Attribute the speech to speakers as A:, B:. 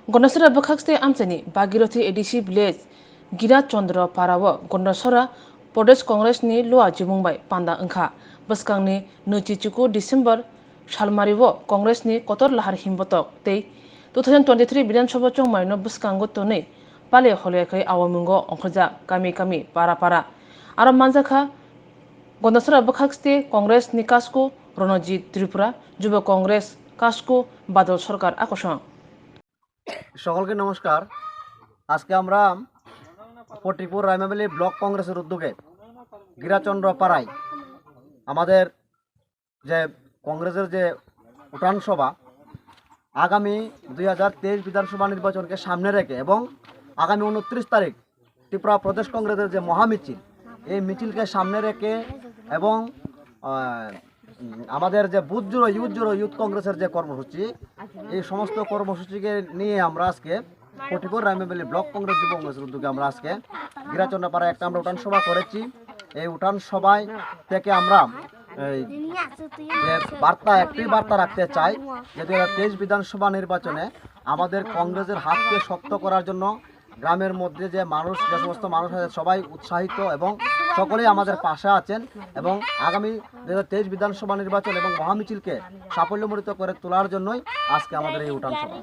A: Ganeshra बखाक्सते आमचेनी Bhagirathi ADC village गिरा चंद्र पाराव गणेशरा प्रदेश कांग्रेस नि लोआ जिमुंबाय पांदा अंखा बसकांनि नैथिचुकु डिसेम्बर सालमारिव कांग्रेस नि कतर लाहार हिमबतक तै 2023 विधानसभा चंमायनो बसकांगो तनै पाले हलेखै आवमुंगो अंखजा गामि गामि पारा पारा आरो मानजाखा गणेशरा बखाक्सते कांग्रेस नि कासको रणजीत त्रिपुरा যুব कांग्रेस कासको बादल सरकार আকর্ষণ
B: সকলকে নমস্কার। আজকে আমরা ফটিকপুর রাইমাবেলি ব্লক কংগ্রেসের উদ্যোগে গিরাচন্দ্র পাড়ায় আমাদের যে কংগ্রেসের যে উঠান সভা আগামী 2023 বিধানসভা নির্বাচনকে সামনে রেখে এবং আগামী 29 তারিখ ত্রিপুরা প্রদেশ কংগ্রেসের যে মহামিছিল এই মিছিলকে সামনে রেখে এবং আমাদের যে বুথ জুড়ো ইউথ কংগ্রেসের যে কর্মসূচি এই সমস্ত কর্মসূচিকে নিয়ে আমরা আজকে ফটিকপুর রাইমাবেলি ব্লক কংগ্রেস যুব কংগ্রেসের উদ্যোগে আমরা আজকে গিরাচন্দ্রপাড়ায় একটা আমরা উঠান সভা করেছি। এই উঠান সভায় থেকে আমরা একটি বার্তা রাখতে চাই যে 2023 বিধানসভা নির্বাচনে আমাদের কংগ্রেসের হাতকে শক্ত করার জন্য গ্রামের মধ্যে যে সমস্ত মানুষ আছে সবাই উৎসাহিত এবং সকলেই আমাদের পাশে আছেন এবং আগামী 2023 বিধানসভা নির্বাচন এবং মহামিছিলকে সাফল্যমণ্ডিত করে তোলার জন্যই আজকে আমাদের এই উঠান সভা।